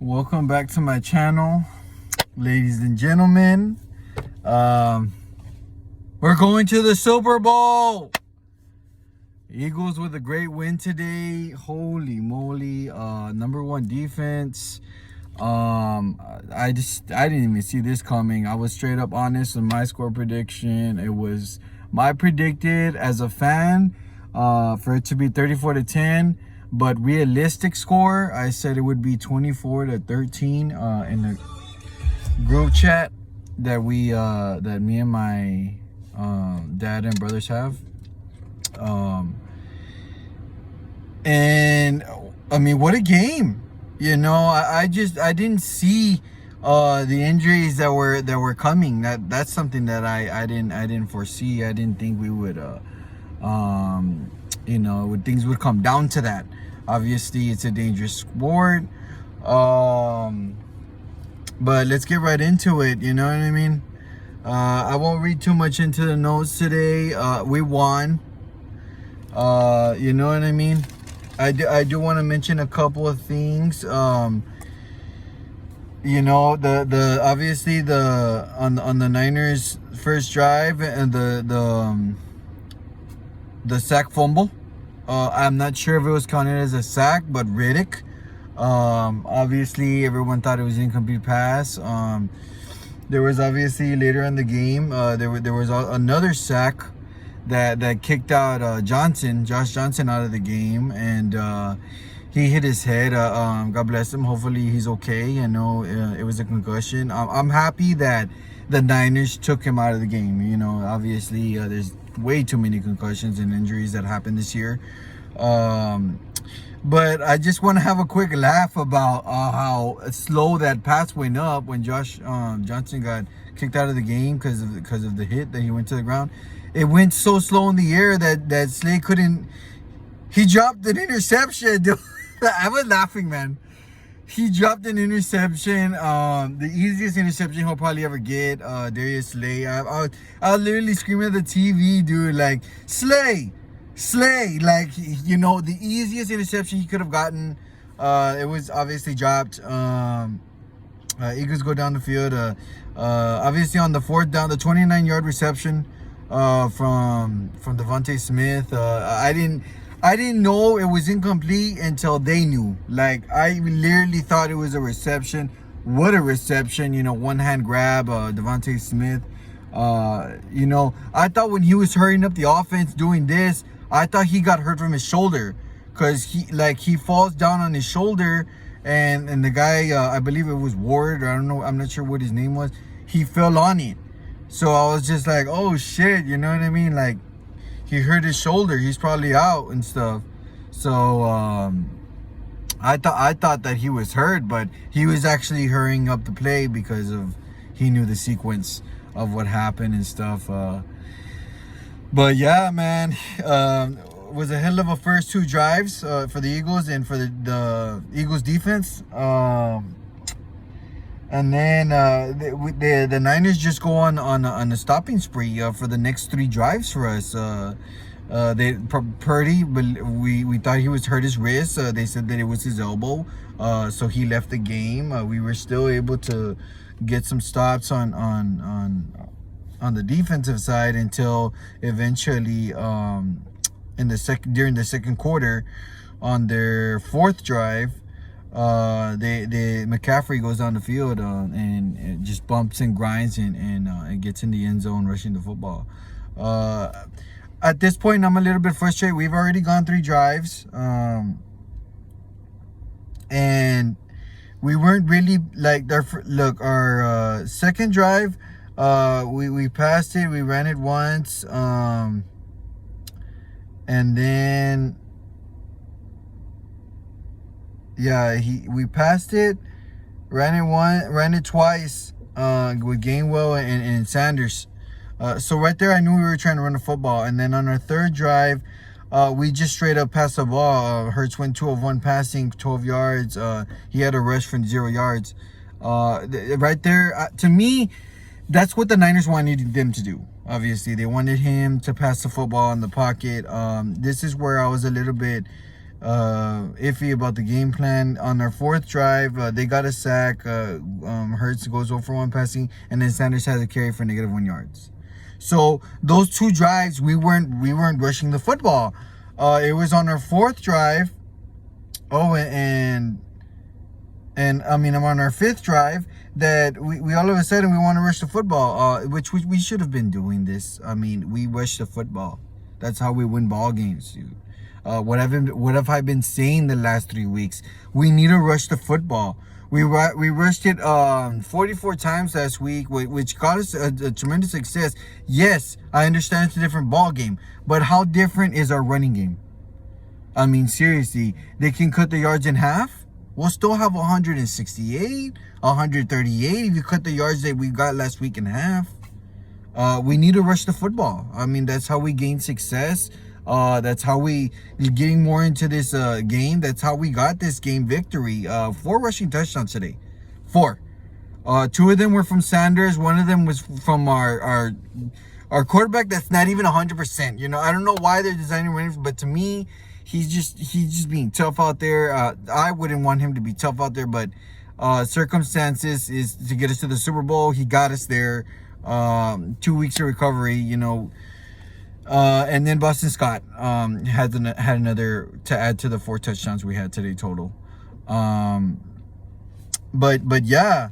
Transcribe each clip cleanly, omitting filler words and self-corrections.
Welcome back to my channel, ladies and gentlemen. We're going to the Super Bowl. Eagles with a great win today. Holy moly! Number one defense. I didn't even see this coming. I was straight up honest with my score prediction. It was my predicted as a fan for it to be 34-10. But realistic score, I said it would be 24-13 in the group chat that me and my dad and brothers have. And I mean, what a game! You know, I didn't see the injuries that were coming. That's something that I didn't foresee. I didn't think we would things would come down to that. Obviously, it's a dangerous sport. But let's get right into it. You know what I mean? I won't read too much into the notes today. We won. You know what I mean? I do want to mention a couple of things. You know, the obviously on the Niners' first drive and the sack fumble. I'm not sure if it was counted as a sack, but Riddick. Obviously, everyone thought it was an incomplete pass. There was obviously later in the game, there was another sack that kicked out Josh Johnson out of the game, and he hit his head. God bless him. Hopefully he's okay. I know it was a concussion. I'm happy that the Niners took him out of the game. You know, obviously there's way too many concussions and injuries that happened this year. But I just want to have a quick laugh about how slow that pass went up when Josh Johnson got kicked out of the game because of the hit that he went to the ground. It went so slow in the air that Slay couldn't. He dropped an interception, dude. I was laughing, man. He dropped an interception, the easiest interception he'll probably ever get. Darius Slay. I was literally screaming at the TV, dude, like, Slay, like, you know, the easiest interception he could have gotten. It was obviously dropped. Eagles go down the field. Obviously on the fourth down, the 29-yard reception from Devontae Smith. I didn't know it was incomplete until they knew. Like, I literally thought it was a reception. What a reception. You know, one-hand grab, Devontae Smith. You know, I thought when he was hurrying up the offense doing this, I thought he got hurt from his shoulder. Because he falls down on his shoulder, and the guy, I believe it was Ward, or I don't know, I'm not sure what his name was, he fell on it. So I was just like, oh shit, you know what I mean? Like, he hurt his shoulder. He's probably out and stuff. So I thought that he was hurt, but he was actually hurrying up the play because he knew the sequence of what happened and stuff. But yeah, man, was a hell of a first two drives for the Eagles and for the Eagles defense. And then the Niners just go on a stopping spree for the next three drives for us. Purdy, we thought he was hurt his wrist. They said that it was his elbow, so he left the game. We were still able to get some stops on the defensive side until eventually during the second quarter, on their fourth drive. McCaffrey goes down the field and it just bumps and grinds and gets in the end zone rushing the football. At this point, I'm a little bit frustrated. We've already gone three drives, and we weren't really like our second drive. We passed it. We ran it once, and then. Yeah, we passed it, ran it twice with Gainwell and Sanders. So right there, I knew we were trying to run the football. And then on our third drive, we just straight up passed the ball. Hurts went 2 of 1 passing, 12 yards. He had a rush from 0 yards. Right there, to me, that's what the Niners wanted them to do. Obviously, they wanted him to pass the football in the pocket. This is where I was a little bit iffy about the game plan. On our fourth drive, they got a sack. Hurts goes 0 for 1 passing, and then Sanders has a carry for -1 yards. So those 2 drives, we weren't rushing the football. It was on our fourth drive. Oh, and I mean, I'm on our 5th drive that we all of a sudden we want to rush the football, which we should have been doing this. I mean, we rush the football. That's how we win ball games, dude. What have I been saying the last 3 weeks? We need to rush the football. We rushed it 44 times last week, which got us a tremendous success. Yes, I understand it's a different ball game, but how different is our running game? I mean, seriously, they can cut the yards in half. We'll still have 168, 138 if you cut the yards that we got last week in half. We need to rush the football. I mean, that's how we gain success. That's how we getting more into this game. That's how we got this game victory. 4 rushing touchdowns today. 4. 2 of them were from Sanders. 1 of them was from our quarterback that's not even 100%. You know, I don't know why they're designing running, but to me, he's just being tough out there. I wouldn't want him to be tough out there, but circumstances is to get us to the Super Bowl. He got us there. 2 weeks of recovery, you know. And then Boston Scott had another to add to the 4 touchdowns we had today total. But yeah,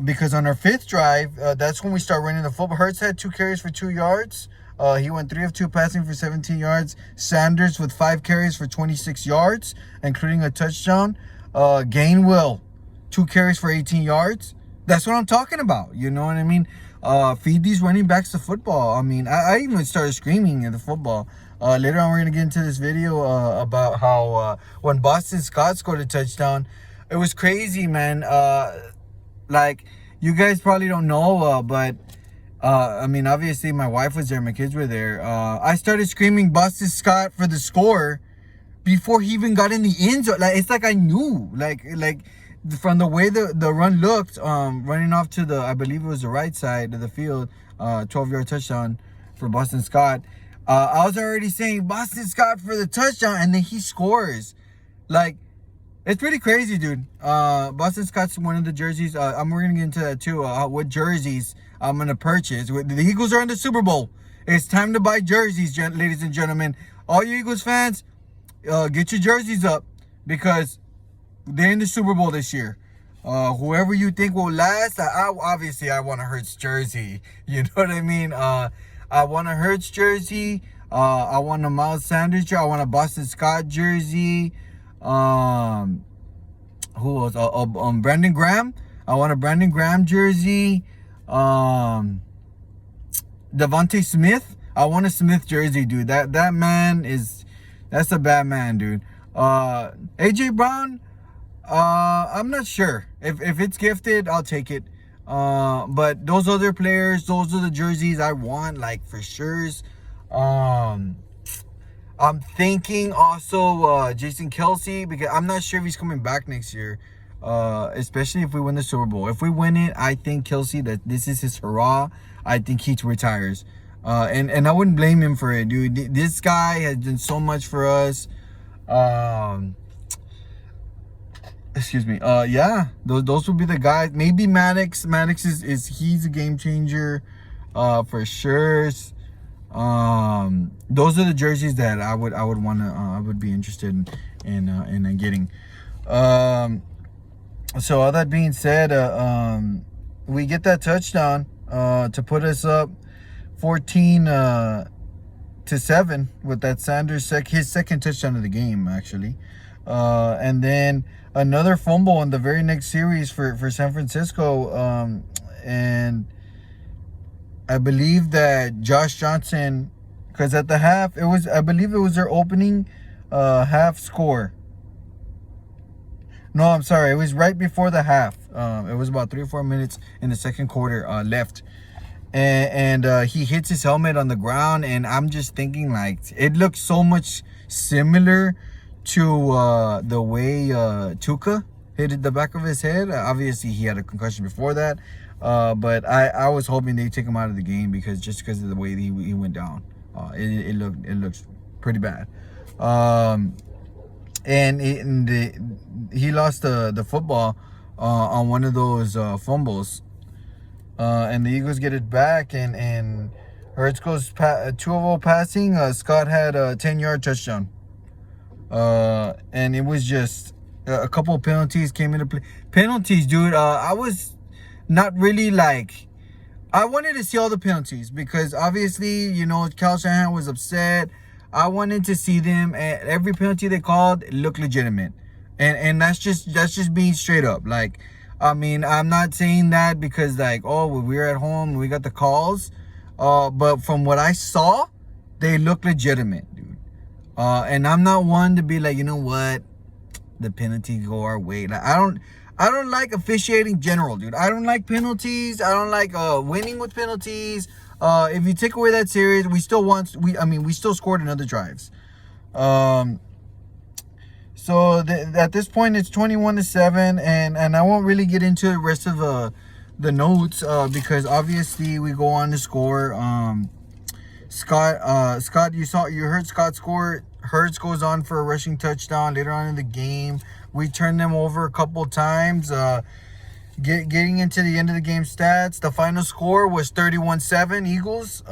because on our 5th drive, that's when we start running the football. Hurts had 2 carries for 2 yards. He went 3 of 2 passing for 17 yards. Sanders with 5 carries for 26 yards, including a touchdown. Gainwell, 2 carries for 18 yards. That's what I'm talking about. You know what I mean? Feed these running backs the football. I mean, I even started screaming at the football. Later on, we're going to get into this video about how when Boston Scott scored a touchdown, it was crazy, man. Like, you guys probably don't know, but I mean, obviously, my wife was there. My kids were there. I started screaming Boston Scott for the score before he even got in the end zone. Like, it's like I knew. Like from the way the run looked, running off to the, I believe it was the right side of the field, 12-yard touchdown for Boston Scott. I was already saying Boston Scott for the touchdown, and then he scores. Like, it's pretty crazy, dude. Boston Scott's one of the jerseys. We're gonna get into that too. What jerseys I'm gonna purchase? The Eagles are in the Super Bowl. It's time to buy jerseys, ladies and gentlemen. All you Eagles fans, get your jerseys up because they're in the Super Bowl this year. Whoever you think will last, obviously I want a Hurts jersey. You know what I mean? I want a Hurts jersey. I want a Miles Sanders jersey. I want a Boston Scott jersey. Who else? Brandon Graham. I want a Brandon Graham jersey. Devontae Smith. I want a Smith jersey, dude. That man that's a bad man, dude. AJ Brown. I'm not sure. If it's gifted, I'll take it. But those other players, those are the jerseys I want, like, for sure. I'm thinking also Jason Kelce, because I'm not sure if he's coming back next year. Especially if we win the Super Bowl. If we win it, I think Kelce, that this is his hurrah. I think he retires. And I wouldn't blame him for it, dude. This guy has done so much for us. Excuse me. Yeah, those would be the guys. Maybe Maddox. Maddox he's a game changer, for sure. Those are the jerseys that I would want to. I would be interested in getting. So all that being said, we get that touchdown to put us up 14-7 with that Sanders his second touchdown of the game, actually. And then another fumble in the very next series for San Francisco. And I believe that Josh Johnson, because at the half, I believe it was their opening half score. No, I'm sorry. It was right before the half. It was about 3 or 4 minutes in the second quarter left. And he hits his helmet on the ground. And I'm just thinking, like, it looks so much similar to the way Tuca hit the back of his head. Obviously, he had a concussion before that. But I was hoping they'd take him out of the game because of the way he went down. It looks pretty bad. he lost the football on one of those fumbles, and the Eagles get it back, and Hurts goes 2-0 passing. Scott had a 10-yard touchdown, and it was just a couple of penalties came into play. Penalties, dude. I was not really like. I wanted to see all the penalties because obviously, Kyle Shanahan was upset. I wanted to see them at every penalty they called look legitimate, and that's just being straight up. Like, I mean, I'm not saying that because like, oh, we were at home, we got the calls, but from what I saw, they look legitimate, dude. And I'm not one to be like, you know what, the penalty go our way. Like, I don't like officiating general, dude. I don't like penalties. I don't like winning with penalties. If you take away that series, we still scored in other drives. So at this point, it's 21-7, and I won't really get into the rest of the notes because obviously we go on to score. Scott, you heard Scott score. Hurts goes on for a rushing touchdown later on in the game. We turned them over a couple times. Getting into the end of the game stats, the final score was 31-7 Eagles.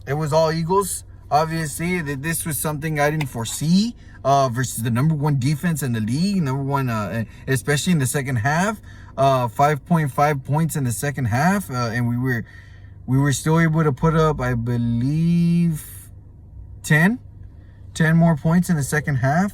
It was all Eagles. Obviously, this was something I didn't foresee versus the number one defense in the league, number one, especially in the second half. 5.5 points in the second half, and we were still able to put up, I believe, 10 more points in the second half.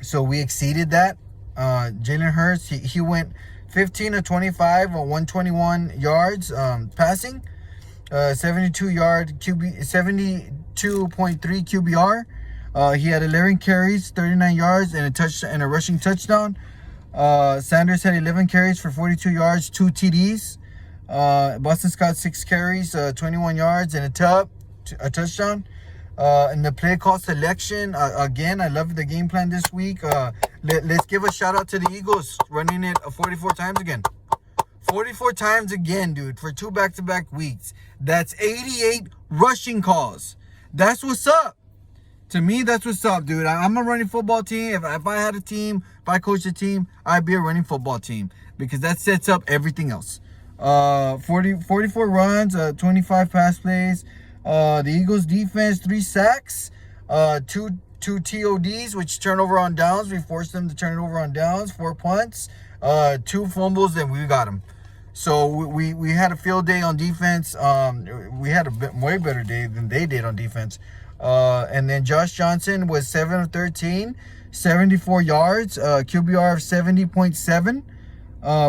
So we exceeded that. Jalen Hurts, he went 15 of 25 or 121 yards passing, 72-yard QB, 72.3 QBR. He had 11 carries, 39 yards, and a rushing touchdown. Sanders had 11 carries for 42 yards, 2 TDs. Boston Scott 6 carries, 21 yards, and a touchdown. In the play call selection, again, I love the game plan this week. Let's give a shout out to the Eagles running it 44 times again. 44 times again, dude, for 2 back-to-back weeks. That's 88 rushing calls. That's what's up. To me, that's what's up, dude. I'm a running football team. If I had a team, if I coached a team, I'd be a running football team because that sets up everything else. 44 runs, 25 pass plays. The Eagles defense, 3 sacks, two TODs, which turnover on downs. We forced them to turn it over on downs. 4 punts, 2 fumbles, and we got them. So we had a field day on defense. We had a way better day than they did on defense. And then Josh Johnson was 7 of 13, 74 yards, QBR of 70.7.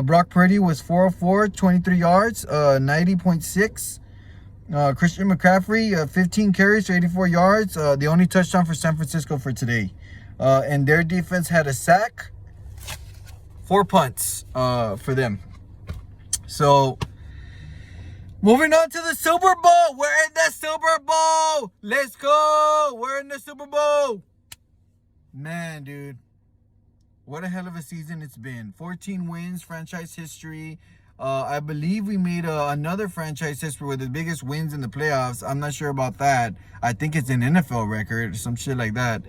Brock Purdy was 4 of 4, 23 yards, 90.6. Christian McCaffrey, 15 carries for 84 yards. The only touchdown for San Francisco for today. And their defense had a sack, 4 punts for them. So, moving on to the Super Bowl. We're in the Super Bowl. Let's go. We're in the Super Bowl. Man, dude. What a hell of a season it's been. 14 wins, franchise history. I believe we made another franchise history with the biggest wins in the playoffs. I'm not sure about that. I think it's an NFL record or some shit like that.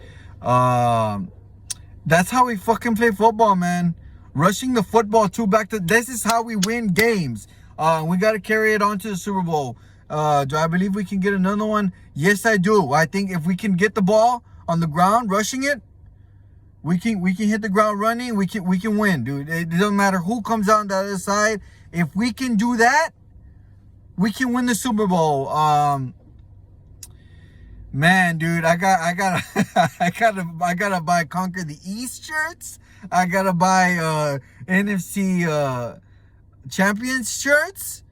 That's how we fucking play football, man. Rushing the football this is how we win games. We got to carry it on to the Super Bowl. Do I believe we can get another one? Yes, I do. I think if we can get the ball on the ground, rushing it, we can hit the ground running. We can win, dude. It doesn't matter who comes out on the other side. If we can do that, we can win the Super Bowl. Man, dude, I gotta buy Conquer the East shirts. I gotta buy NFC Champions shirts.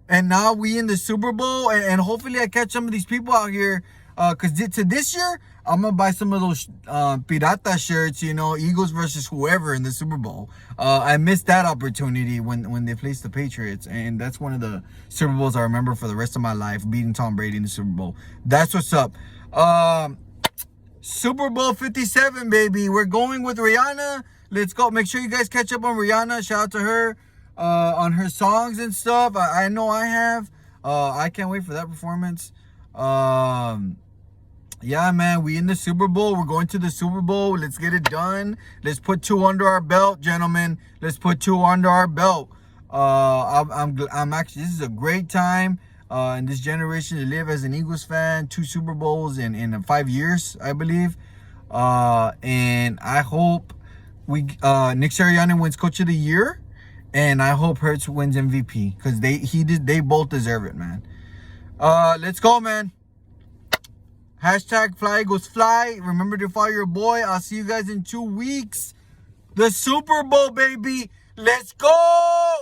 And now we in the Super Bowl, and hopefully I catch some of these people out here. Cause to this year, I'm gonna buy some of those Pirata shirts, Eagles versus whoever in the Super Bowl. I missed that opportunity when they faced the Patriots, and that's one of the Super Bowls I remember for the rest of my life, beating Tom Brady in the Super Bowl. That's what's up. Super Bowl 57, baby. We're going with Rihanna. Let's go. Make sure you guys catch up on Rihanna. Shout out to her on her songs and stuff. I know I have. I can't wait for that performance. Yeah, man, we in the Super Bowl. We're going to the Super Bowl. Let's get it done. Let's put 2 under our belt, gentlemen. Let's put 2 under our belt. I'm actually, this is a great time in this generation to live as an Eagles fan. 2 Super Bowls in 5 years, I believe. And I hope Nick Sirianni wins Coach of the Year, and I hope Hurts wins MVP because they both deserve it, man. Let's go, man. Hashtag Fly Eagles Fly. Remember to follow your boy. I'll see you guys in 2 weeks. The Super Bowl, baby. Let's go.